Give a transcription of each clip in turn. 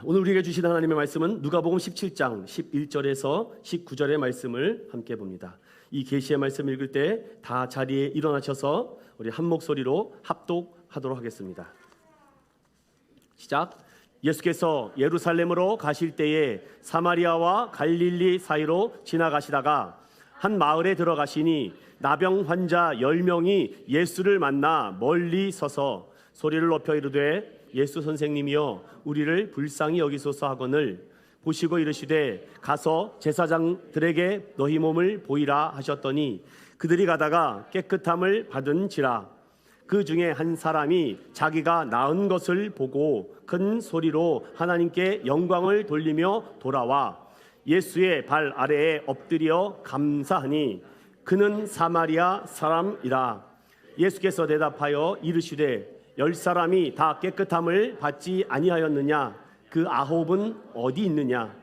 오늘 우리에게 주신 하나님의 말씀은 누가복음 17장 11절에서 19절의 말씀을 함께 봅니다. 이 계시의 말씀 읽을 때 다 자리에 일어나셔서 우리 한 목소리로 합독하도록 하겠습니다. 시작. 예수께서 예루살렘으로 가실 때에 사마리아와 갈릴리 사이로 지나가시다가 한 마을에 들어가시니 나병 환자 10명이 예수를 만나 멀리 서서 소리를 높여 이르되 예수 선생님이여 우리를 불쌍히 여기소서 하거늘 보시고 이르시되 가서 제사장들에게 너희 몸을 보이라 하셨더니 그들이 가다가 깨끗함을 받은지라. 그 중에 한 사람이 자기가 나은 것을 보고 큰 소리로 하나님께 영광을 돌리며 돌아와 예수의 발 아래에 엎드려 감사하니 그는 사마리아 사람이라. 예수께서 대답하여 이르시되 10사람이 다 깨끗함을 받지 아니하였느냐? 그 9은 어디 있느냐?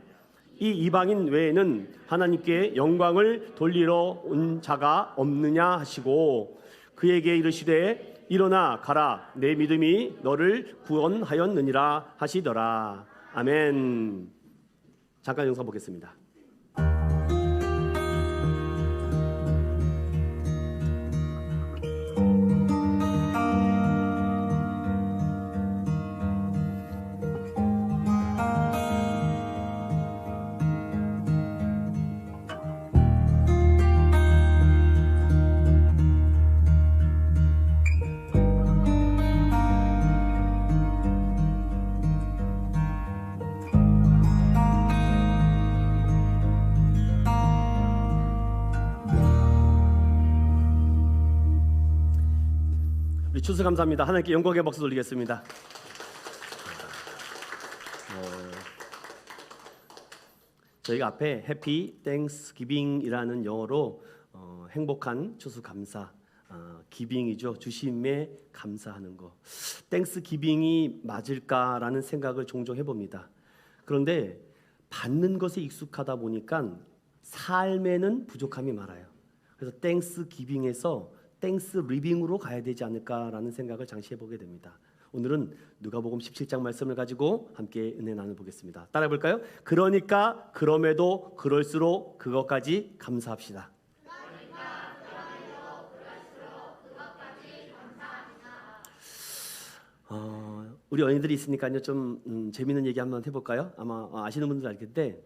이 이방인 외에는 하나님께 영광을 돌리러 온 자가 없느냐 하시고 그에게 이르시되 일어나 가라 내 믿음이 너를 구원하였느니라 하시더라. 아멘. 잠깐 영상 보겠습니다. 우리 추수감사합니다. 하나님께 영광의 박수 돌리겠습니다. 저희가 앞에 해피 땡스기빙이라는 영어로 행복한 추수감사, 기빙이죠. 주심에 감사하는 거. 땡스기빙이 맞을까라는 생각을 종종 해봅니다. 그런데 받는 것에 익숙하다 보니까 삶에는 부족함이 많아요. 그래서 땡스기빙에서 땡스 리빙으로 가야 되지 않을까라는 생각을 잠시 해보게 됩니다. 오늘은 누가복음 17장 말씀을 가지고 함께 은혜 나눠보겠습니다. 따라해 볼까요? 그러니까 그럼에도 그럴수록 그것까지 감사합시다. 우리 어린이들이 있으니까요 좀 재미있는 얘기 한번 해볼까요? 아마 아시는 분들 알 텐데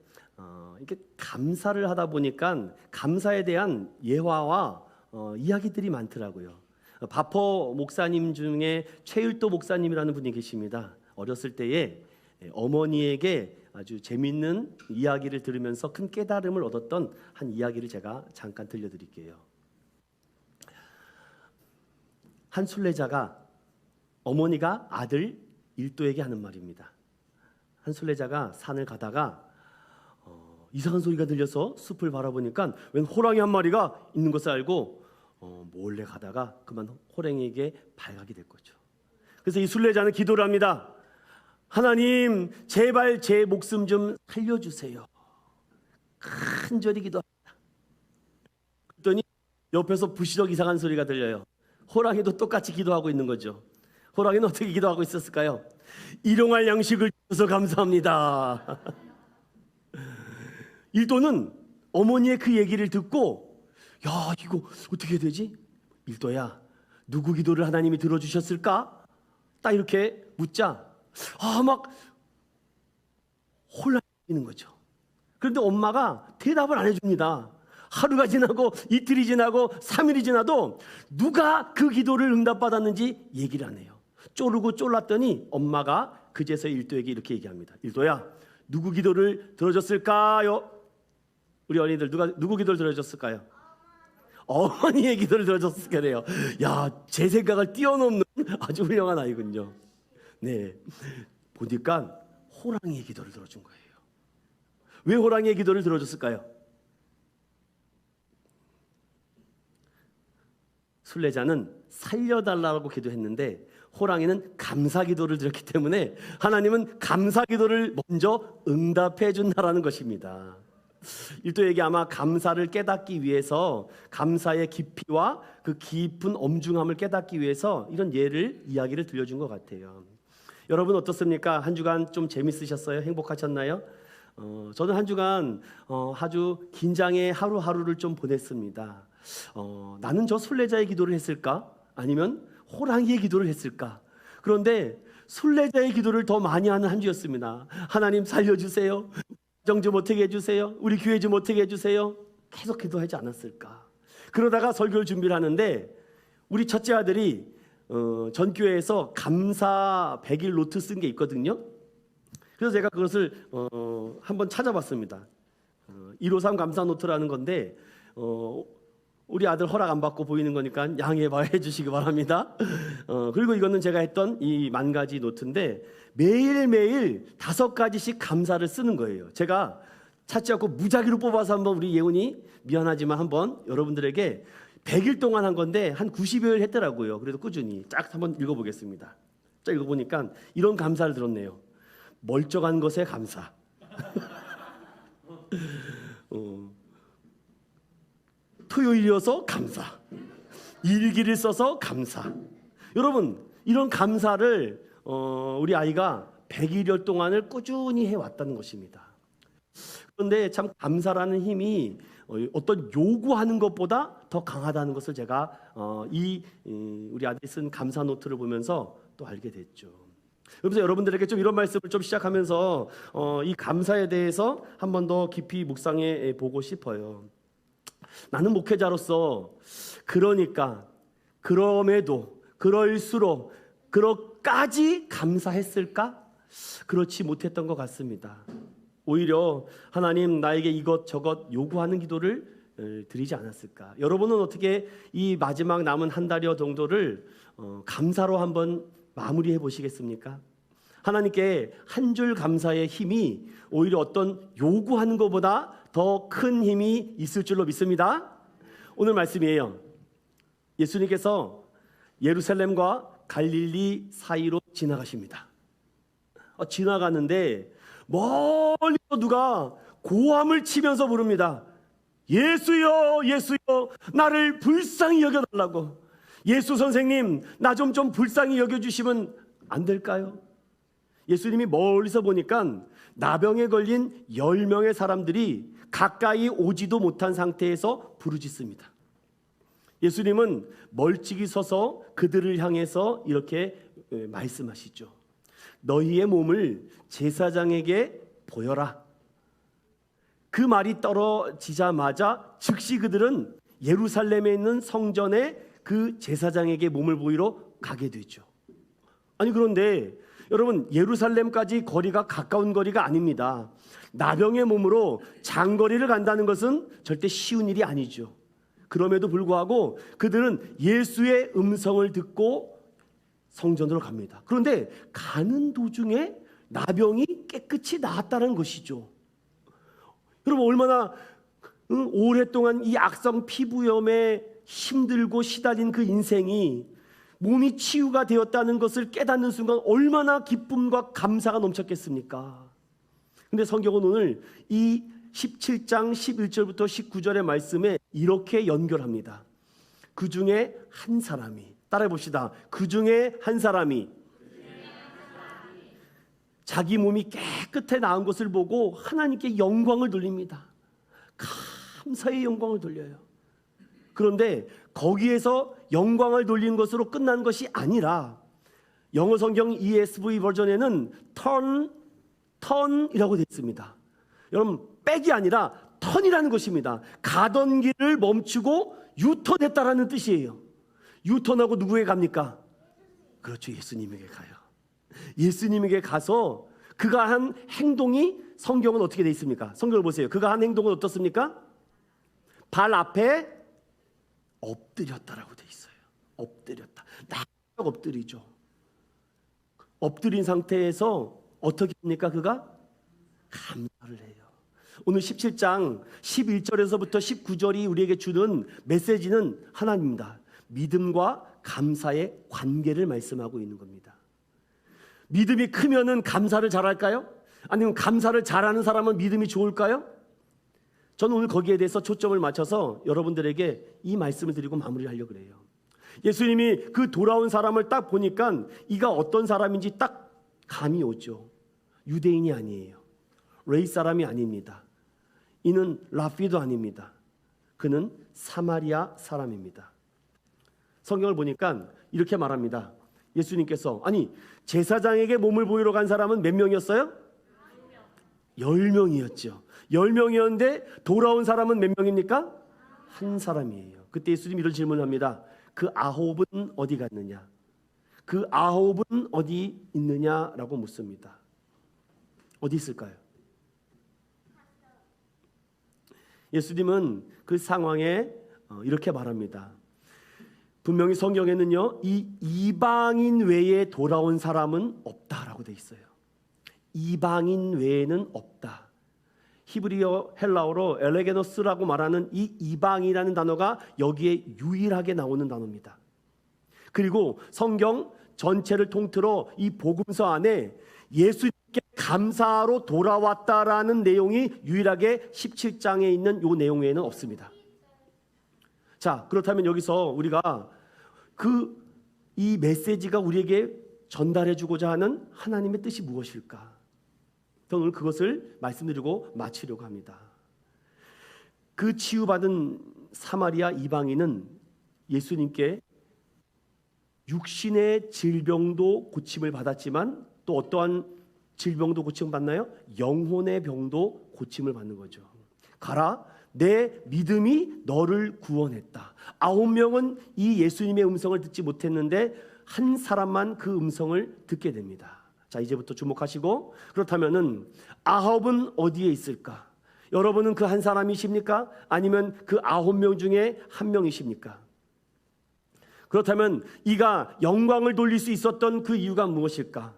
이렇게 감사를 하다 보니까 감사에 대한 예화와 이야기들이 많더라고요. 바포 목사님 중에 최율도 목사님이라는 분이 계십니다. 어렸을 때에 어머니에게 아주 재밌는 이야기를 들으면서 큰 깨달음을 얻었던 한 이야기를 제가 잠깐 들려드릴게요. 한 순례자가 어머니가 아들 일도에게 하는 말입니다. 한 순례자가 산을 가다가 이상한 소리가 들려서 숲을 바라보니까 웬 호랑이 한 마리가 있는 것을 알고 몰래 가다가 그만 호랑이에게 발각이 될 거죠. 그래서 이 순례자는 기도를 합니다. 하나님 제발 제 목숨 좀 살려주세요. 간절히 기도합니다. 그랬더니 옆에서 부시럭 이상한 소리가 들려요. 호랑이도 똑같이 기도하고 있는 거죠. 호랑이는 어떻게 기도하고 있었을까요? 일용할 양식을 주셔서 감사합니다. 일도는 어머니의 그 얘기를 듣고 야 이거 어떻게 해야 되지? 일도야 누구 기도를 하나님이 들어주셨을까? 딱 이렇게 묻자 막 혼란해지는 거죠. 그런데 엄마가 대답을 안 해줍니다. 하루가 지나고 이틀이 지나고 3일이 지나도 누가 그 기도를 응답받았는지 얘기를 안 해요. 쪼르고 쫄랐더니 엄마가 그제서 일도에게 이렇게 얘기합니다. 일도야 누구 기도를 들어줬을까요? 우리 어린이들 누구 기도를 들어줬을까요? 어머니의 기도를 들어줬을 거래요. 야, 제 생각을 뛰어넘는 아주 훌륭한 아이군요. 네, 보니까 호랑이의 기도를 들어준 거예요. 왜 호랑이의 기도를 들어줬을까요? 순례자는 살려달라고 기도했는데 호랑이는 감사 기도를 드렸기 때문에 하나님은 감사 기도를 먼저 응답해 준다라는 것입니다. 일도에게 아마 감사를 깨닫기 위해서 감사의 깊이와 그 깊은 엄중함을 깨닫기 위해서 이런 이야기를 들려준 것 같아요. 여러분 어떻습니까? 한 주간 좀 재밌으셨어요? 행복하셨나요? 저는 한 주간 아주 긴장의 하루하루를 좀 보냈습니다. 나는 저 순례자의 기도를 했을까? 아니면 호랑이의 기도를 했을까? 그런데 순례자의 기도를 더 많이 하는 한 주였습니다. 하나님 살려주세요. 가정 좀 어떻게 해주세요. 우리 교회 좀 어떻게 해주세요. 계속 기도하지 않았을까? 그러다가 설교를 준비를 하는데 우리 첫째 아들이 전교회에서 감사 100일 노트 쓴 게 있거든요. 그래서 제가 그것을 한번 찾아봤습니다. 153 감사 노트라는 건데 우리 아들 허락 안 받고 보이는 거니까 양해해 주시기 바랍니다. 그리고 이거는 제가 했던 이 10,000가지 노트인데 매일매일 5가지씩 감사를 쓰는 거예요. 제가 찾지 않고 무작위로 뽑아서 한번 우리 예훈이 미안하지만 한번 여러분들에게 100일 동안 한 건데 한 90여일 했더라고요. 그래도 꾸준히 쫙 한번 읽어보겠습니다. 쫙 읽어보니까 이런 감사를 들었네요. 멀쩡한 것에 감사. 토요일이어서 감사. 일기를 써서 감사. 여러분 이런 감사를 우리 아이가 100일 동안을 꾸준히 해왔다는 것입니다. 그런데 참 감사라는 힘이 어떤 요구하는 것보다 더 강하다는 것을 제가 우리 아들이 쓴 감사 노트를 보면서 또 알게 됐죠. 그래서 여러분들에게 좀 이런 말씀을 좀 시작하면서 이 감사에 대해서 한 번 더 깊이 묵상해 보고 싶어요. 나는 목회자로서 그러니까 그럼에도 그럴수록 그렇까지 감사했을까? 그렇지 못했던 것 같습니다. 오히려 하나님 나에게 이것저것 요구하는 기도를 드리지 않았을까? 여러분은 어떻게 이 마지막 남은 한 달여 정도를 감사로 한번 마무리해 보시겠습니까? 하나님께 한 줄 감사의 힘이 오히려 어떤 요구하는 것보다 더 큰 힘이 있을 줄로 믿습니다. 오늘 말씀이에요. 예수님께서 예루살렘과 갈릴리 사이로 지나가십니다. 지나가는데 멀리서 누가 고함을 치면서 부릅니다. 예수여 예수여 나를 불쌍히 여겨달라고. 예수 선생님 나 좀 불쌍히 여겨주시면 안 될까요? 예수님이 멀리서 보니까 나병에 걸린 10명의 사람들이 가까이 오지도 못한 상태에서 부르짖습니다. 예수님은 멀찍이 서서 그들을 향해서 이렇게 말씀하시죠. 너희의 몸을 제사장에게 보여라. 그 말이 떨어지자마자 즉시 그들은 예루살렘에 있는 성전에 그 제사장에게 몸을 보이러 가게 되죠. 아니 그런데 여러분 예루살렘까지 거리가 가까운 거리가 아닙니다. 나병의 몸으로 장거리를 간다는 것은 절대 쉬운 일이 아니죠. 그럼에도 불구하고 그들은 예수의 음성을 듣고 성전으로 갑니다. 그런데 가는 도중에 나병이 깨끗이 나았다는 것이죠. 여러분 얼마나 오랫동안 이 악성 피부염에 힘들고 시달린 그 인생이 몸이 치유가 되었다는 것을 깨닫는 순간 얼마나 기쁨과 감사가 넘쳤겠습니까? 근데 성경은 오늘 이 17장 11절부터 19절의 말씀에 이렇게 연결합니다. 그 중에 한 사람이, 따라해 봅시다. 그 중에 한 사람이 자기 몸이 깨끗해 나은 것을 보고 하나님께 영광을 돌립니다. 감사의 영광을 돌려요. 그런데 거기에서 영광을 돌리는 것으로 끝난 것이 아니라 영어 성경 ESV 버전에는 턴이라고 되어 있습니다. 여러분 백이 아니라 턴이라는 것입니다. 가던 길을 멈추고 유턴했다라는 뜻이에요. 유턴하고 누구에게 갑니까? 그렇죠. 예수님에게 가요. 예수님에게 가서 그가 한 행동이 성경은 어떻게 되어 있습니까? 성경을 보세요. 그가 한 행동은 어떻습니까? 발 앞에 엎드렸다라고 되어 있어요. 엎드렸다. 딱 엎드리죠. 엎드린 상태에서 어떻게 합니까? 그가 감사를 해요. 오늘 17장 11절에서부터 19절이 우리에게 주는 메시지는 하나입니다. 믿음과 감사의 관계를 말씀하고 있는 겁니다. 믿음이 크면은 감사를 잘할까요? 아니면 감사를 잘하는 사람은 믿음이 좋을까요? 저는 오늘 거기에 대해서 초점을 맞춰서 여러분들에게 이 말씀을 드리고 마무리하려고 그래요. 예수님이 그 돌아온 사람을 딱 보니까 이가 어떤 사람인지 딱 감이 오죠. 유대인이 아니에요. 레이 사람이 아닙니다. 이는 랍비도 아닙니다. 그는 사마리아 사람입니다. 성경을 보니까 이렇게 말합니다. 예수님께서 아니 제사장에게 몸을 보이러 간 사람은 몇 명이었어요? 10명이었죠. 10명이었는데 돌아온 사람은 몇 명입니까? 한 사람이에요. 그때 예수님이 이런 질문을 합니다. 그 아홉은 어디 갔느냐? 그 아홉은 어디 있느냐라고 묻습니다. 어디 있을까요? 예수님은 그 상황에 이렇게 말합니다. 분명히 성경에는요, 이 이방인 외에 돌아온 사람은 없다라고 돼 있어요. 이방인 외에는 없다. 히브리어 헬라어로 엘레게노스라고 말하는 이 이방이라는 단어가 여기에 유일하게 나오는 단어입니다. 그리고 성경 전체를 통틀어 이 복음서 안에 예수님께 감사로 돌아왔다라는 내용이 유일하게 17장에 있는 이 내용 외에는 없습니다. 자, 그렇다면 여기서 우리가 이 메시지가 우리에게 전달해주고자 하는 하나님의 뜻이 무엇일까? 저는 오늘 그것을 말씀드리고 마치려고 합니다. 그 치유받은 사마리아 이방인은 예수님께 육신의 질병도 고침을 받았지만 또 어떠한 질병도 고침을 받나요? 영혼의 병도 고침을 받는 거죠. 가라, 내 믿음이 너를 구원했다. 9명은 이 예수님의 음성을 듣지 못했는데 한 사람만 그 음성을 듣게 됩니다. 자, 이제부터 주목하시고, 그렇다면은 9은 어디에 있을까? 여러분은 그 한 사람이십니까? 아니면 그 9명 중에 한 명이십니까? 그렇다면 이가 영광을 돌릴 수 있었던 그 이유가 무엇일까?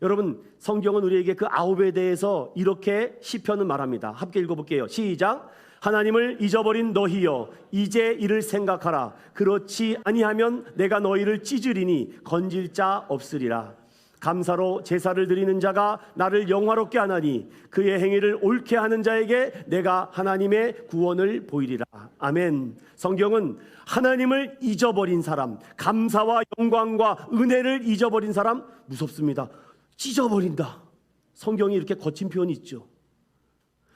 여러분, 성경은 우리에게 그 9에 대해서 이렇게 시편은 말합니다. 함께 읽어볼게요. 시작. 하나님을 잊어버린 너희여, 이제 이를 생각하라. 그렇지 아니하면 내가 너희를 찢으리니 건질 자 없으리라. 감사로 제사를 드리는 자가 나를 영화롭게 하나니 그의 행위를 옳게 하는 자에게 내가 하나님의 구원을 보이리라. 아멘. 성경은 하나님을 잊어버린 사람, 감사와 영광과 은혜를 잊어버린 사람 무섭습니다. 찢어버린다. 성경이 이렇게 거친 표현이 있죠.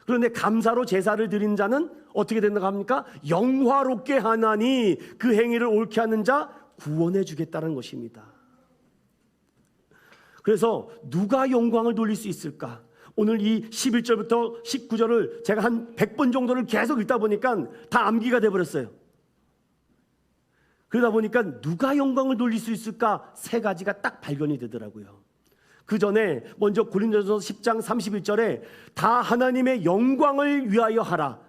그런데 감사로 제사를 드린 자는 어떻게 된다고 합니까? 영화롭게 하나니 그 행위를 옳게 하는 자 구원해 주겠다는 것입니다. 그래서 누가 영광을 돌릴 수 있을까? 오늘 이 11절부터 19절을 제가 한 100번 정도를 계속 읽다 보니까 다 암기가 돼버렸어요. 그러다 보니까 누가 영광을 돌릴 수 있을까? 세 가지가 딱 발견이 되더라고요. 그 전에 먼저 고린도전서 10장 31절에 다 하나님의 영광을 위하여 하라.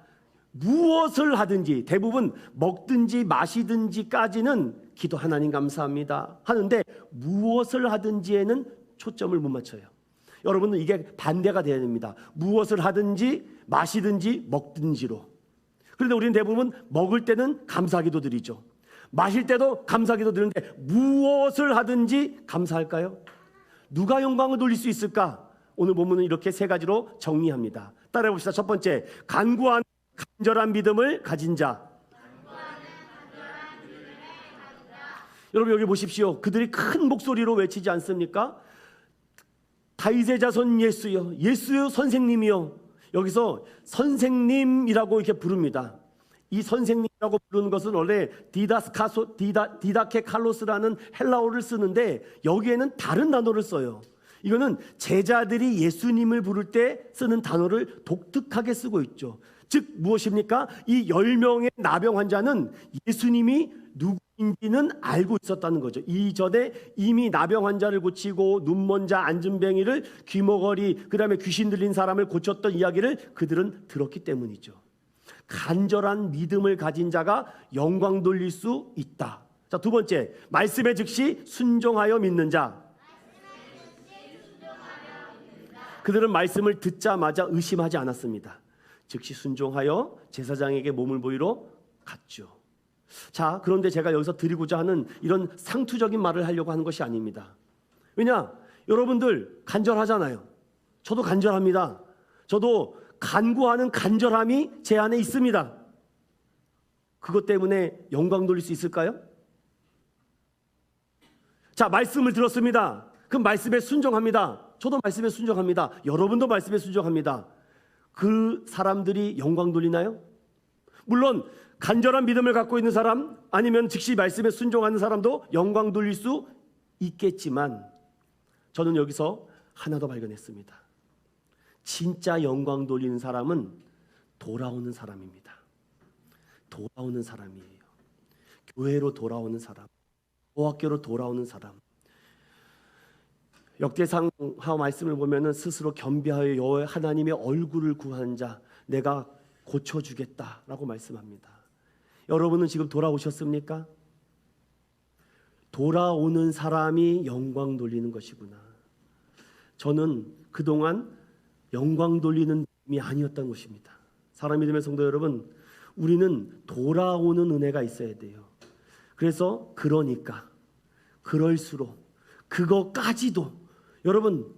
무엇을 하든지, 대부분 먹든지 마시든지까지는 기도 하나님 감사합니다 하는데 무엇을 하든지에는 초점을 못 맞춰요. 여러분은 이게 반대가 돼야 됩니다. 무엇을 하든지 마시든지 먹든지로. 그런데 우리는 대부분 먹을 때는 감사기도 드리죠. 마실 때도 감사기도 드리는데 무엇을 하든지 감사할까요? 누가 영광을 돌릴 수 있을까? 오늘 본문은 이렇게 세 가지로 정리합니다. 따라해 봅시다. 첫 번째, 간구하는 간절한 믿음을 가진 자. 여러분 여기 보십시오. 그들이 큰 목소리로 외치지 않습니까? 다윗의 자손 예수여, 예수여 선생님이여. 여기서 선생님이라고 이렇게 부릅니다. 이 선생님이라고 부르는 것은 원래 디다케 칼로스라는 헬라어를 쓰는데 여기에는 다른 단어를 써요. 이거는 제자들이 예수님을 부를 때 쓰는 단어를 독특하게 쓰고 있죠. 즉 무엇입니까? 이 10명의 나병 환자는 예수님이 누구인지는 알고 있었다는 거죠. 이전에 이미 나병 환자를 고치고 눈먼 자, 앉은뱅이를, 귀머거리, 그 다음에 귀신 들린 사람을 고쳤던 이야기를 그들은 들었기 때문이죠. 간절한 믿음을 가진 자가 영광 돌릴 수 있다. 자, 두 번째, 말씀에 즉시 순종하여 믿는 자. 그들은 말씀을 듣자마자 의심하지 않았습니다. 즉시 순종하여 제사장에게 몸을 보이러 갔죠. 자, 그런데 제가 여기서 드리고자 하는 이런 상투적인 말을 하려고 하는 것이 아닙니다. 왜냐? 여러분들 간절하잖아요. 저도 간절합니다. 저도 간구하는 간절함이 제 안에 있습니다. 그것 때문에 영광 돌릴 수 있을까요? 자, 말씀을 들었습니다. 그럼 말씀에 순종합니다. 저도 말씀에 순종합니다. 여러분도 말씀에 순종합니다. 그 사람들이 영광 돌리나요? 물론 간절한 믿음을 갖고 있는 사람, 아니면 즉시 말씀에 순종하는 사람도 영광 돌릴 수 있겠지만, 저는 여기서 하나 더 발견했습니다. 진짜 영광 돌리는 사람은 돌아오는 사람입니다. 돌아오는 사람이에요. 교회로 돌아오는 사람, 고학교로 돌아오는 사람. 역대상 말씀을 보면은 스스로 겸비하여 여호와 하나님의 얼굴을 구하는 자 내가 고쳐주겠다라고 말씀합니다. 여러분은 지금 돌아오셨습니까? 돌아오는 사람이 영광 돌리는 것이구나. 저는 그동안 영광 돌리는 믿음이 아니었던 것입니다. 사랑 믿음의 성도 여러분, 우리는 돌아오는 은혜가 있어야 돼요. 그래서 그럴수록 그거까지도, 여러분,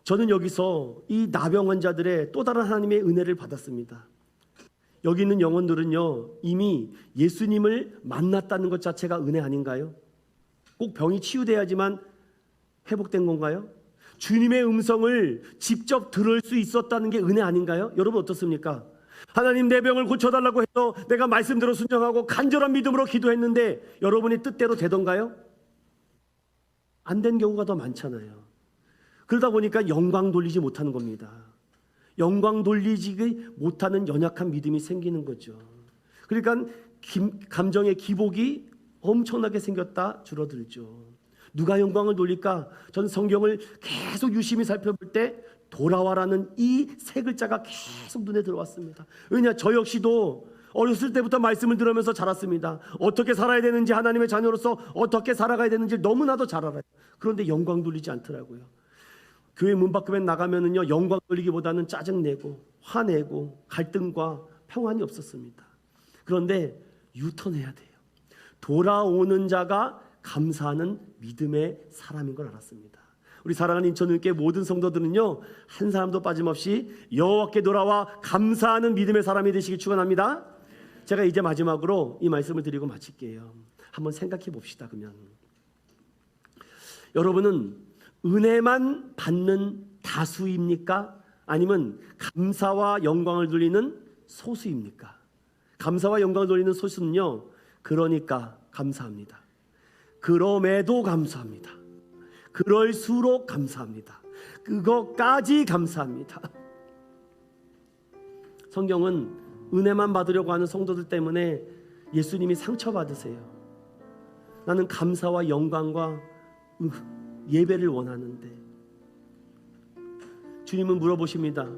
저는 여기서 이 나병 환자들의 또 다른 하나님의 은혜를 받았습니다. 여기 있는 영혼들은요, 이미 예수님을 만났다는 것 자체가 은혜 아닌가요? 꼭 병이 치유돼야지만 회복된 건가요? 주님의 음성을 직접 들을 수 있었다는 게 은혜 아닌가요? 여러분 어떻습니까? 하나님, 내 병을 고쳐달라고 해서 내가 말씀대로 순종하고 간절한 믿음으로 기도했는데 여러분의 뜻대로 되던가요? 안 된 경우가 더 많잖아요. 그러다 보니까 영광 돌리지 못하는 겁니다. 영광 돌리지 못하는 연약한 믿음이 생기는 거죠. 그러니까 감정의 기복이 엄청나게 생겼다 줄어들죠. 누가 영광을 돌릴까? 전 성경을 계속 유심히 살펴볼 때 돌아와라는 이 세 글자가 계속 눈에 들어왔습니다. 왜냐, 저 역시도 어렸을 때부터 말씀을 들으면서 자랐습니다. 어떻게 살아야 되는지, 하나님의 자녀로서 어떻게 살아가야 되는지 너무나도 잘 알아요. 그런데 영광 돌리지 않더라고요. 교회 문 밖에 나가면은요, 영광 돌리기보다는 짜증내고 화내고 갈등과 평안이 없었습니다. 그런데 유턴해야 돼요. 돌아오는 자가 감사하는 믿음의 사람인 걸 알았습니다. 우리 사랑하는 인천교회 모든 성도들은요, 한 사람도 빠짐없이 여호와께 돌아와 감사하는 믿음의 사람이 되시길 축원합니다. 제가 이제 마지막으로 이 말씀을 드리고 마칠게요. 한번 생각해 봅시다. 그러면 여러분은 은혜만 받는 다수입니까? 아니면 감사와 영광을 돌리는 소수입니까? 감사와 영광을 돌리는 소수는요, 그러니까 감사합니다. 그럼에도 감사합니다. 그럴수록 감사합니다. 그것까지 감사합니다. 성경은 은혜만 받으려고 하는 성도들 때문에 예수님이 상처받으세요. 나는 감사와 영광과 예배를 원하는데, 주님은 물어보십니다.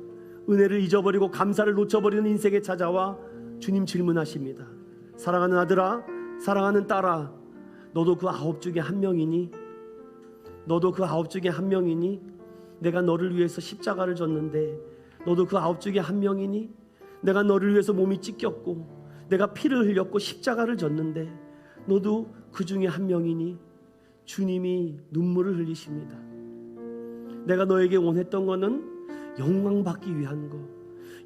은혜를 잊어버리고 감사를 놓쳐버리는 인생에 찾아와 주님 질문하십니다. 사랑하는 아들아, 사랑하는 딸아, 너도 그 9 중에 한 명이니? 너도 그 9 중에 한 명이니? 내가 너를 위해서 십자가를 졌는데 너도 그 9 중에 한 명이니? 내가 너를 위해서 몸이 찢겼고 내가 피를 흘렸고 십자가를 졌는데 너도 그 중에 한 명이니? 주님이 눈물을 흘리십니다. 내가 너에게 원했던 거는 영광 받기 위한 거.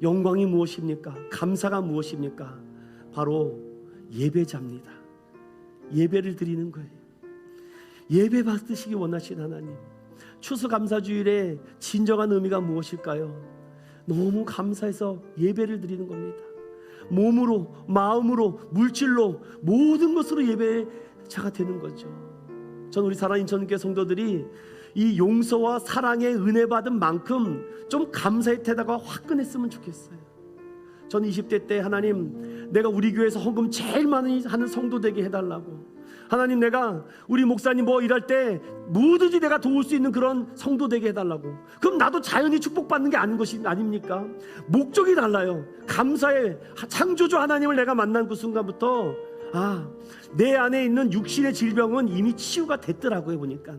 영광이 무엇입니까? 감사가 무엇입니까? 바로 예배자입니다. 예배를 드리는 거예요. 예배 받으시기 원하신 하나님, 추수감사주일의 진정한 의미가 무엇일까요? 너무 감사해서 예배를 드리는 겁니다. 몸으로, 마음으로, 물질로, 모든 것으로 예배자가 되는 거죠. 전 우리 사랑하는 인천교회 성도들이 이 용서와 사랑의 은혜 받은 만큼 좀 감사의 태도가 화끈했으면 좋겠어요. 전 20대 때 하나님, 내가 우리 교회에서 헌금 제일 많이 하는 성도 되게 해달라고. 하나님, 내가 우리 목사님 뭐 일할 때 뭐든지 내가 도울 수 있는 그런 성도 되게 해달라고. 그럼 나도 자연히 축복받는 게 아닌 것이 아닙니까? 목적이 달라요. 감사의 창조주 하나님을 내가 만난 그 순간부터 내 안에 있는 육신의 질병은 이미 치유가 됐더라고요. 보니까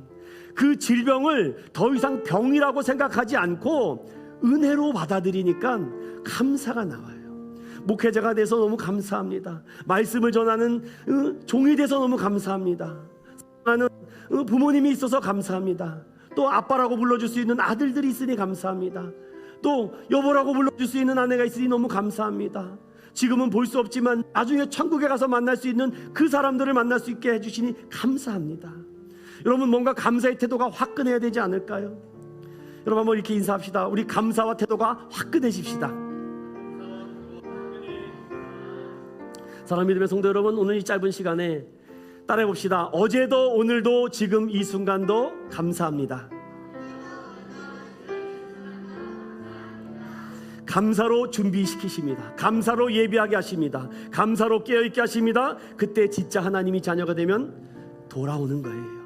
그 질병을 더 이상 병이라고 생각하지 않고 은혜로 받아들이니까 감사가 나와요. 목회자가 돼서 너무 감사합니다. 말씀을 전하는 종이 돼서 너무 감사합니다. 사랑하는 부모님이 있어서 감사합니다. 또 아빠라고 불러줄 수 있는 아들들이 있으니 감사합니다. 또 여보라고 불러줄 수 있는 아내가 있으니 너무 감사합니다. 지금은 볼 수 없지만 나중에 천국에 가서 만날 수 있는 그 사람들을 만날 수 있게 해주시니 감사합니다. 여러분, 뭔가 감사의 태도가 화끈해야 되지 않을까요? 여러분 한번 이렇게 인사합시다. 우리 감사와 태도가 화끈해집시다. 사랑하는 믿음의 성도 여러분, 오늘 이 짧은 시간에 따라해 봅시다. 어제도 오늘도 지금 이 순간도 감사합니다. 감사로 준비시키십니다. 감사로 예배하게 하십니다. 감사로 깨어있게 하십니다. 그때 진짜 하나님이 자녀가 되면 돌아오는 거예요.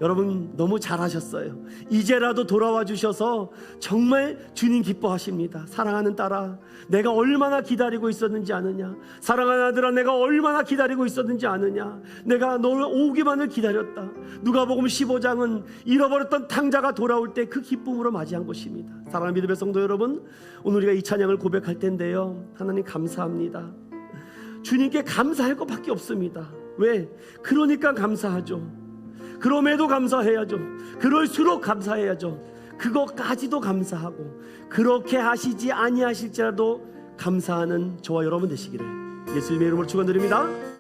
여러분 너무 잘하셨어요. 이제라도 돌아와 주셔서 정말 주님 기뻐하십니다. 사랑하는 딸아, 내가 얼마나 기다리고 있었는지 아느냐? 사랑하는 아들아, 내가 얼마나 기다리고 있었는지 아느냐? 내가 너를 오기만을 기다렸다. 누가복음 15장은 잃어버렸던 탕자가 돌아올 때 그 기쁨으로 맞이한 것입니다. 사랑하는 믿음의 성도 여러분, 오늘 우리가 이 찬양을 고백할 텐데요, 하나님 감사합니다. 주님께 감사할 것밖에 없습니다. 왜? 그러니까 감사하죠. 그럼에도 감사해야죠. 그럴수록 감사해야죠. 그것까지도 감사하고, 그렇게 하시지 아니하실지라도 감사하는 저와 여러분 되시기를 예수님의 이름으로 축원드립니다.